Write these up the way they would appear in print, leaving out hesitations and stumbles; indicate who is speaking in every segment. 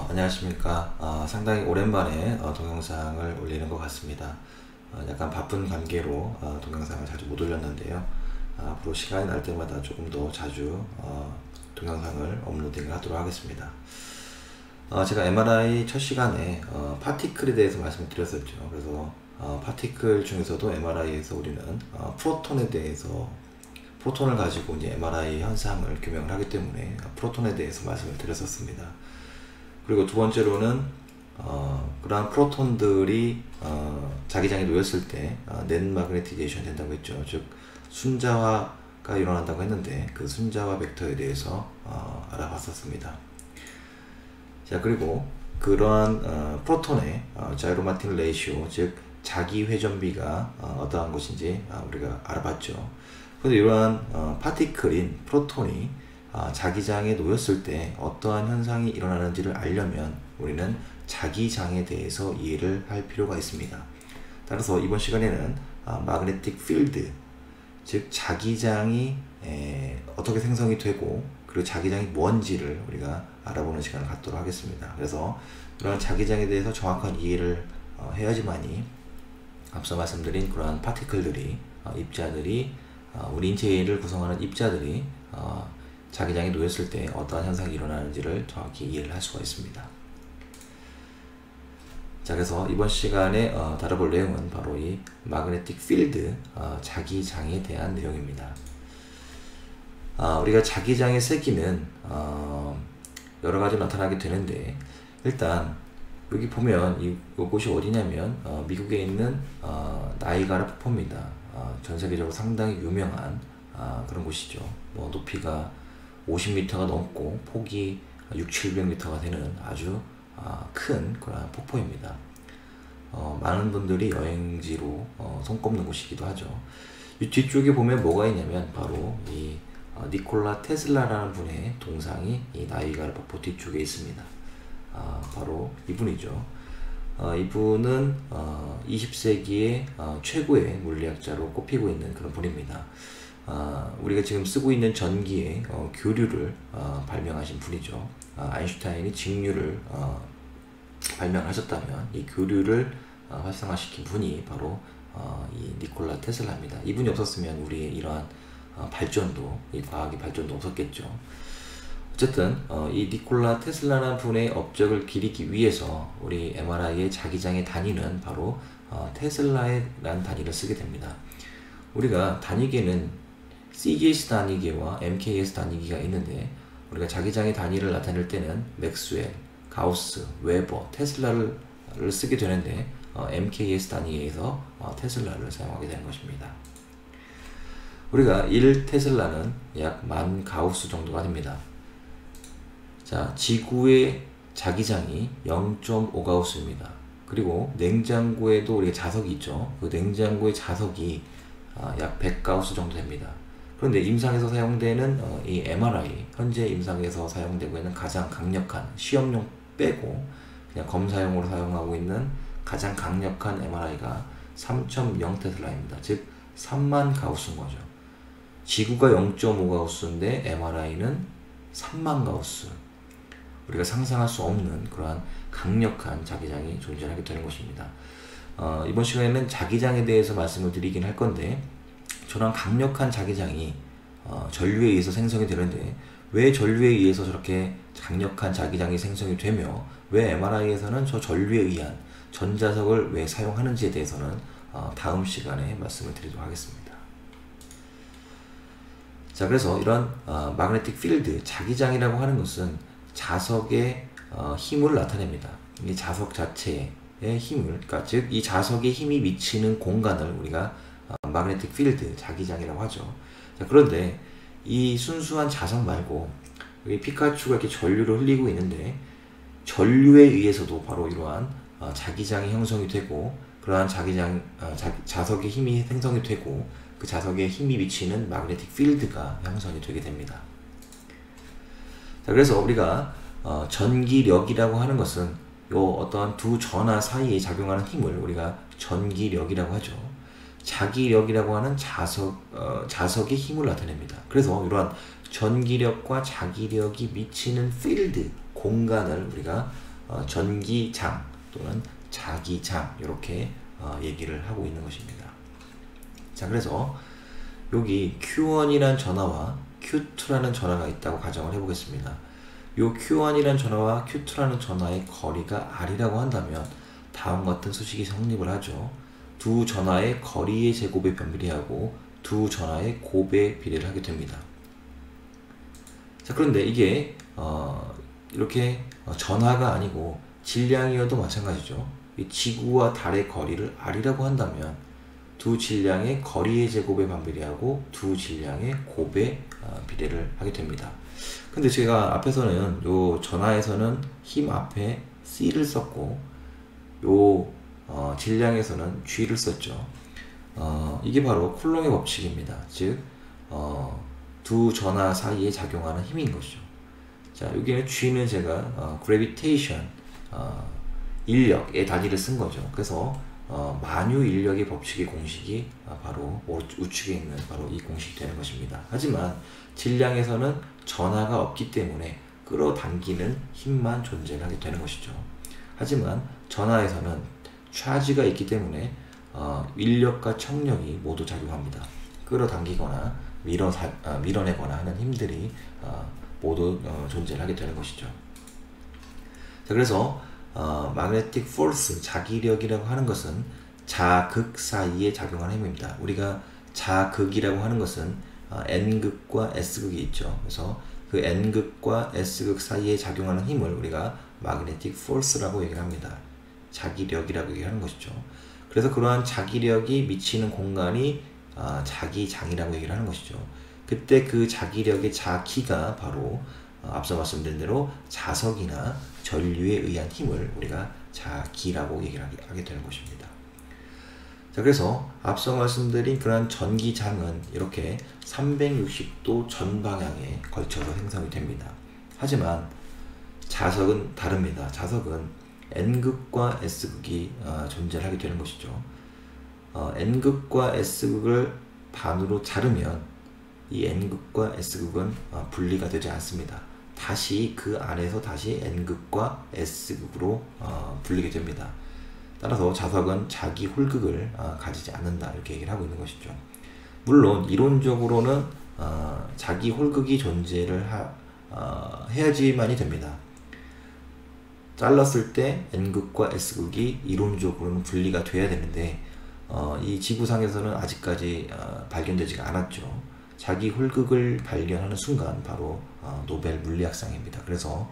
Speaker 1: 안녕하십니까. 상당히 오랜만에 동영상을 올리는 것 같습니다. 약간 바쁜 관계로 동영상을 자주 못 올렸는데요. 앞으로 시간이 날 때마다 조금 더 자주 동영상을 업로딩을 하도록 하겠습니다. 제가 MRI 첫 시간에 파티클에 대해서 말씀을 드렸었죠. 그래서 파티클 중에서도 MRI에서 우리는 프로톤에 대해서, 프로톤을 가지고 이제 MRI 현상을 규명을 하기 때문에 프로톤에 대해서 말씀을 드렸었습니다. 그리고 두 번째로는 그러한 프로톤들이 자기장에 놓였을 때 넷마그네티제이션 된다고 했죠. 즉 순자화가 일어난다고 했는데 그 순자화 벡터에 대해서 알아봤었습니다. 자, 그리고 그러한 프로톤의 자이로마틱 레이시오, 즉 자기 회전비가 어떠한 것인지 우리가 알아봤죠. 그런데 이러한 파티클인 프로톤이 자기장에 놓였을 때 어떠한 현상이 일어나는지를 알려면 우리는 자기장에 대해서 이해를 할 필요가 있습니다. 따라서 이번 시간에는 마그네틱 필드, 즉 자기장이 어떻게 생성이 되고 그리고 자기장이 뭔지를 우리가 알아보는 시간을 갖도록 하겠습니다. 그래서 그런 자기장에 대해서 정확한 이해를 해야지만이 앞서 말씀드린 그러한 파티클들이, 입자들이, 우리 인체를 구성하는 입자들이 자기장에 놓였을 때 어떠한 현상이 일어나는지를 정확히 이해를 할 수가 있습니다. 자, 그래서 이번 시간에 다뤄볼 내용은 바로 이 마그네틱 필드, 자기장에 대한 내용입니다. 우리가 자기장의 세기는 여러 가지 나타나게 되는데, 일단 여기 보면 이곳이 어디냐면 미국에 있는 나이가라 폭포입니다. 전 세계적으로 상당히 유명한 그런 곳이죠. 높이가 50m가 넘고 폭이 600~700m가 되는 아주 큰 그런 폭포입니다. 많은 분들이 여행지로 손꼽는 곳이기도 하죠. 이 뒤쪽에 보면 뭐가 있냐면 바로 이 니콜라 테슬라라는 분의 동상이 이 나이가라 폭포 뒤쪽에 있습니다. 바로 이분이죠. 이분은 20세기의 최고의 물리학자로 꼽히고 있는 그런 분입니다. 우리가 지금 쓰고 있는 전기의 교류를 발명하신 분이죠. 아인슈타인이 직류를 발명하셨다면 이 교류를 활성화시킨 분이 바로 이 니콜라 테슬라입니다. 이분이 없었으면 우리의 이러한 발전도, 이 과학의 발전도 없었겠죠. 어쨌든 이 니콜라 테슬라라는 분의 업적을 기리기 위해서 우리 MRI의 자기장의 단위는 바로 테슬라라는 단위를 쓰게 됩니다. 우리가 단위계는 CGS 단위계와 MKS 단위계가 있는데, 우리가 자기장의 단위를 나타낼 때는 맥스웰, 가우스, 웨버, 테슬라를 쓰게 되는데 MKS 단위에서 테슬라를 사용하게 되는 것입니다. 우리가 1테슬라는 약 10,000 가우스 정도가 됩니다. 자, 지구의 자기장이 0.5 가우스입니다. 그리고 냉장고에도 우리가 자석이 있죠. 그 냉장고의 자석이 약 100 가우스 정도 됩니다. 그런데 임상에서 사용되는 이 MRI, 현재 임상에서 사용되고 있는 가장 강력한, 시험용 빼고 그냥 검사용으로 사용하고 있는 가장 강력한 MRI가 3.0 테슬라입니다. 즉 30,000 가우스인 거죠. 지구가 0.5 가우스인데 MRI는 30,000 가우스. 우리가 상상할 수 없는 그러한 강력한 자기장이 존재하게 되는 것입니다. 이번 시간에는 자기장에 대해서 말씀을 드리긴 할 건데, 저런 강력한 자기장이 전류에 의해서 생성이 되는데 왜 전류에 의해서 저렇게 강력한 자기장이 생성이 되며 왜 MRI에서는 저 전류에 의한 전자석을 왜 사용하는지에 대해서는 다음 시간에 말씀을 드리도록 하겠습니다. 자, 그래서 이런 마그네틱 필드, 자기장이라고 하는 것은 자석의 힘을 나타냅니다. 이 자석 자체의 힘을, 그러니까 즉 이 자석의 힘이 미치는 공간을 우리가 마그네틱 필드, 자기장이라고 하죠. 자, 그런데 이 순수한 자석 말고 여기 피카츄가 이렇게 전류를 흘리고 있는데, 전류에 의해서도 바로 이러한 자기장이 형성이 되고, 그러한 자석의 힘이 생성이 되고, 그 자석에 힘이 미치는 마그네틱 필드가 형성이 되게 됩니다. 자, 그래서 우리가 전기력이라고 하는 것은 요 어떠한 두 전하 사이에 작용하는 힘을 우리가 전기력이라고 하죠. 자기력이라고 하는 자석의 힘을 나타냅니다. 그래서 이러한 전기력과 자기력이 미치는 필드, 공간을 우리가 전기장 또는 자기장 이렇게 얘기를 하고 있는 것입니다. 자, 그래서 여기 Q1이라는 전하와 Q2라는 전하가 있다고 가정을 해보겠습니다. 요 Q1이라는 전하와 Q2라는 전하의 거리가 R이라고 한다면 다음과 같은 수식이 성립을 하죠. 두 전하의 거리의 제곱에 변비례하고 두 전하의 곱에 비례를 하게 됩니다. 자, 그런데 이게 이렇게 전하가 아니고 질량이어도 마찬가지죠. 이 지구와 달의 거리를 R이라고 한다면 두 질량의 거리의 제곱에 반비례하고 두 질량의 곱에 비례를 하게 됩니다. 근데 제가 앞에서는 요 전하에서는 힘 앞에 C를 썼고 요 질량에서는 G를 썼죠. 이게 바로 쿨롱의 법칙입니다. 즉 두 전하 사이에 작용하는 힘인 것이죠. 자, 여기는 G는 제가 gravitation 인력의 단위를 쓴 거죠. 그래서 만유 인력의 법칙의 공식이 바로 우측에 있는 바로 이 공식이 되는 것입니다. 하지만 질량에서는 전하가 없기 때문에 끌어당기는 힘만 존재하게 되는 것이죠. 하지만 전하에서는 차지가 있기 때문에 인력과 청력이 모두 작용합니다. 끌어당기거나 밀어내거나 하는 힘들이 모두 존재하게 되는 것이죠. 자, 그래서 magnetic force, 자기력이라고 하는 것은 자극 사이에 작용하는 힘입니다. 우리가 자극이라고 하는 것은 N극과 S극이 있죠. 그래서 그 N극과 S극 사이에 작용하는 힘을 우리가 magnetic force라고 얘기를 합니다. 자기력이라고 얘기하는 것이죠. 그래서 그러한 자기력이 미치는 공간이 자기장이라고 얘기를 하는 것이죠. 그때 그 자기력의 자기가 바로 앞서 말씀드린 대로 자석이나 전류에 의한 힘을 우리가 자기라고 얘기를 하게 되는 것입니다. 자, 그래서 앞서 말씀드린 그러한 전기장은 이렇게 360도 전 방향에 걸쳐서 생성이 됩니다. 하지만 자석은 다릅니다. 자석은 N극과 S극이 존재하게 되는 것이죠. N극과 S극을 반으로 자르면 이 N극과 S극은 분리가 되지 않습니다. 다시 그 안에서 다시 N극과 S극으로 분리게 됩니다. 따라서 자석은 자기 홀극을 가지지 않는다 이렇게 얘기를 하고 있는 것이죠. 물론 이론적으로는 자기 홀극이 존재를 해야지만이 됩니다. 잘랐을 때 N극과 S극이 이론적으로는 분리가 돼야 되는데 이 지구상에서는 아직까지 발견되지가 않았죠. 자기 홀극을 발견하는 순간 바로 노벨 물리학상입니다. 그래서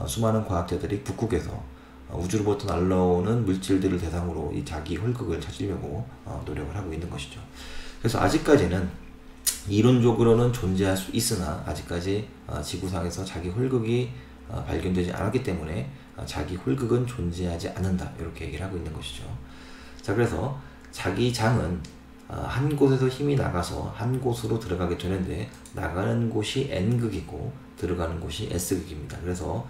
Speaker 1: 수많은 과학자들이 북극에서 우주로부터 날라오는 물질들을 대상으로 이 자기 홀극을 찾으려고 노력을 하고 있는 것이죠. 그래서 아직까지는 이론적으로는 존재할 수 있으나 아직까지 지구상에서 자기 홀극이 발견되지 않았기 때문에 자기 홀극은 존재하지 않는다 이렇게 얘기를 하고 있는 것이죠. 자, 그래서 자기장은 한 곳에서 힘이 나가서 한 곳으로 들어가게 되는데 나가는 곳이 N극이고 들어가는 곳이 S극입니다. 그래서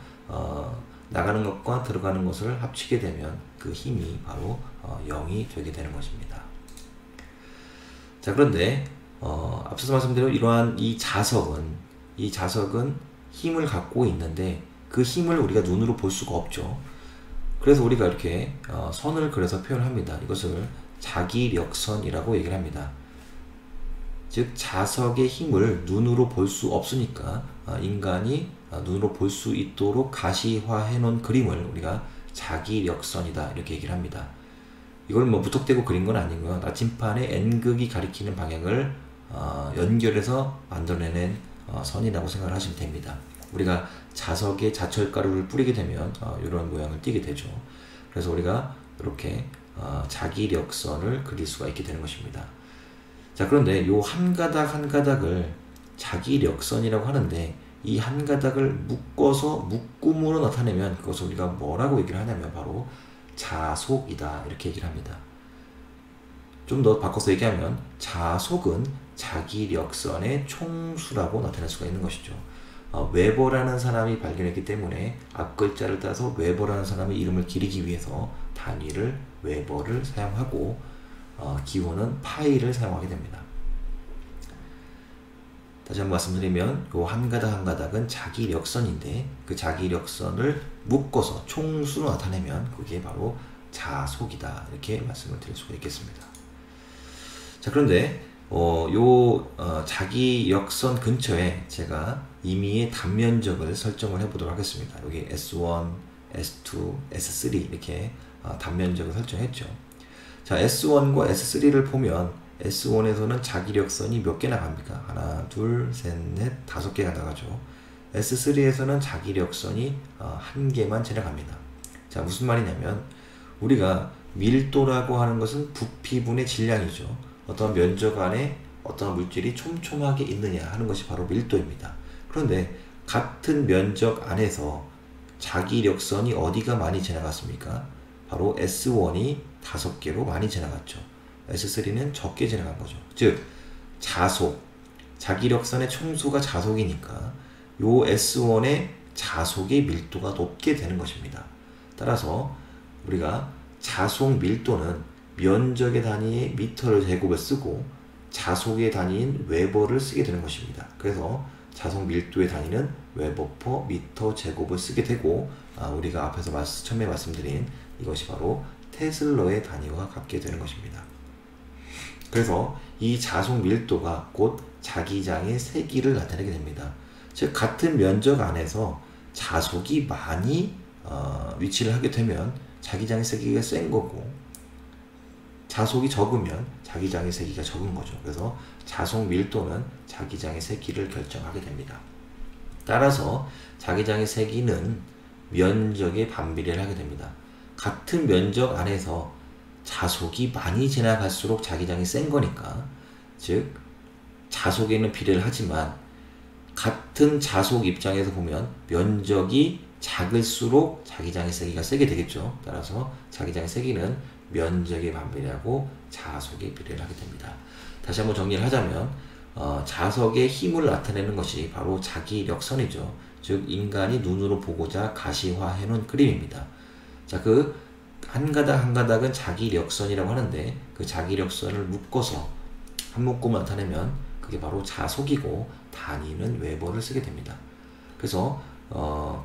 Speaker 1: 나가는 것과 들어가는 것을 합치게 되면 그 힘이 바로 0이 되게 되는 것입니다. 자, 그런데 앞서서 말씀드린 이러한 이 자석은 힘을 갖고 있는데 그 힘을 우리가 눈으로 볼 수가 없죠. 그래서 우리가 이렇게 선을 그려서 표현합니다. 이것을 자기력선이라고 얘기를 합니다. 즉 자석의 힘을 눈으로 볼 수 없으니까 인간이 눈으로 볼 수 있도록 가시화해 놓은 그림을 우리가 자기력선이다 이렇게 얘기를 합니다. 이걸 뭐 무턱대고 그린 건 아니고요. 나침판의 N극이 가리키는 방향을 연결해서 만들어내는 선이라고 생각을 하시면 됩니다. 우리가 자석에 자철가루를 뿌리게 되면 이런 모양을 띠게 되죠. 그래서 우리가 이렇게 자기력선을 그릴 수가 있게 되는 것입니다. 자, 그런데 요 한 가닥 한 가닥을 자기력선이라고 하는데 이 한 가닥을 묶어서 묶음으로 나타내면 그것을 우리가 뭐라고 얘기를 하냐면 바로 자속이다 이렇게 얘기를 합니다. 좀 더 바꿔서 얘기하면 자속은 자기력선의 총수라고 나타낼 수가 있는 것이죠. 웨버라는 사람이 발견했기 때문에 앞글자를 따서 웨버라는 사람의 이름을 기리기 위해서 단위를 웨버를 사용하고 기호는 파이를 사용하게 됩니다. 다시 한번 말씀드리면 요 한 가닥 한 가닥은 자기력선인데 그 자기력선을 묶어서 총수로 나타내면 그게 바로 자속이다, 이렇게 말씀을 드릴 수가 있겠습니다. 자, 그런데 자기역선 근처에 제가 임의의 단면적을 설정을 해보도록 하겠습니다. 여기 S1, S2, S3 이렇게 단면적을 설정했죠. 자, S1과 S3를 보면 S1에서는 자기력선이 몇 개나 갑니까? 하나, 둘, 셋, 넷, 5개가 나가죠. S3에서는 자기력선이 한 개만 지나갑니다. 자, 무슨 말이냐면 우리가 밀도라고 하는 것은 부피분의 질량이죠. 어떤 면적 안에 어떤 물질이 촘촘하게 있느냐 하는 것이 바로 밀도입니다. 그런데 같은 면적 안에서 자기력선이 어디가 많이 지나갔습니까? 바로 S1이 5개로 많이 지나갔죠. S3는 적게 지나간 거죠. 즉 자속, 자기력선의 총수가 자속이니까 요 S1의 자속의 밀도가 높게 되는 것입니다. 따라서 우리가 자속 밀도는 면적의 단위의 미터를 제곱을 쓰고 자속의 단위인 웨버를 쓰게 되는 것입니다. 그래서 자속 밀도의 단위는 웨버 퍼 미터 제곱을 쓰게 되고 우리가 앞에서 처음에 말씀드린 이것이 바로 테슬러의 단위와 같게 되는 것입니다. 그래서 이 자속 밀도가 곧 자기장의 세기를 나타내게 됩니다. 즉 같은 면적 안에서 자속이 많이 위치를 하게 되면 자기장의 세기가 센 거고 자속이 적으면 자기장의 세기가 적은 거죠. 그래서 자속 밀도는 자기장의 세기를 결정하게 됩니다. 따라서 자기장의 세기는 면적의 반비례를 하게 됩니다. 같은 면적 안에서 자속이 많이 지나갈수록 자기장이 센 거니까, 즉 자속에는 비례를 하지만 같은 자속 입장에서 보면 면적이 작을수록 자기장의 세기가 세게 되겠죠. 따라서 자기장의 세기는 면적에 반비례하고 자속에 비례를 하게 됩니다. 다시 한번 정리를 하자면 자석의 힘을 나타내는 것이 바로 자기력선이죠. 즉 인간이 눈으로 보고자 가시화해 놓은 그림입니다. 자, 그 한 가닥 한 가닥은 자기력선이라고 하는데 그 자기력선을 묶어서 한 묶음을 나타내면 그게 바로 자속이고 단위는 웨버를 쓰게 됩니다. 그래서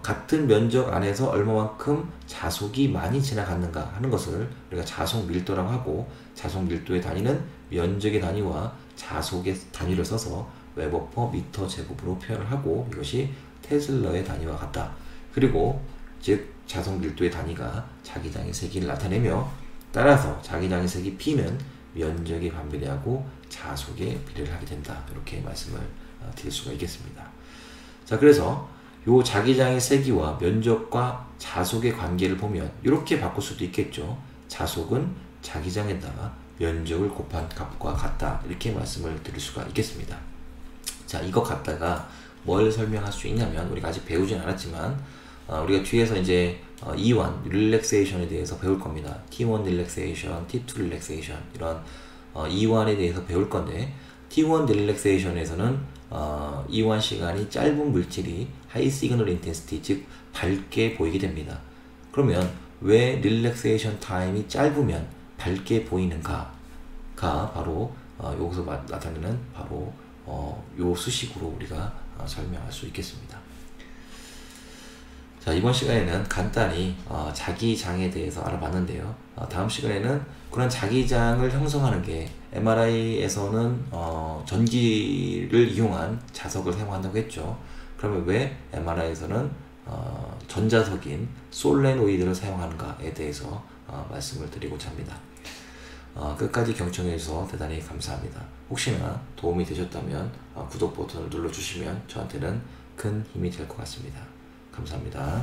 Speaker 1: 같은 면적 안에서 얼마만큼 자속이 많이 지나갔는가 하는 것을 우리가 자속 밀도라고 하고, 자속 밀도의 단위는 면적의 단위와 자속의 단위를 써서 웨버 퍼 미터 제곱으로 표현을 하고, 이것이 테슬러의 단위와 같다. 그리고 즉 자속 밀도의 단위가 자기장의 세기를 나타내며, 따라서 자기장의 세기 P는 면적에 반비례하고 자속에 비례를 하게 된다. 이렇게 말씀을 드릴 수가 있겠습니다. 자, 그래서 요 자기장의 세기와 면적과 자속의 관계를 보면 이렇게 바꿀 수도 있겠죠. 자속은 자기장에다가 면적을 곱한 값과 같다. 이렇게 말씀을 드릴 수가 있겠습니다. 자, 이거 갖다가 뭘 설명할 수 있냐면, 우리가 아직 배우진 않았지만 우리가 뒤에서 이제 E1 릴렉세이션에 대해서 배울 겁니다. T1 릴렉세이션, T2 릴렉세이션, 이런 E1에 대해서 배울 건데, T1 릴렉세이션에서는 E1 시간이 짧은 물질이 하이 시그널 인텐시티, 즉 밝게 보이게 됩니다. 그러면 왜 릴렉세이션 타임이 짧으면 밝게 보이는가가 바로 여기서 나타내는 바로 요 수식으로 우리가 설명할 수 있겠습니다. 자, 이번 시간에는 간단히 자기장에 대해서 알아봤는데요. 다음 시간에는 그런 자기장을 형성하는 게 MRI에서는 전기를 이용한 자석을 사용한다고 했죠. 그러면 왜 MRI에서는 전자석인 솔레노이드를 사용하는가에 대해서 말씀을 드리고자 합니다. 끝까지 경청해 주셔서 대단히 감사합니다. 혹시나 도움이 되셨다면 구독 버튼을 눌러주시면 저한테는 큰 힘이 될 것 같습니다. 감사합니다.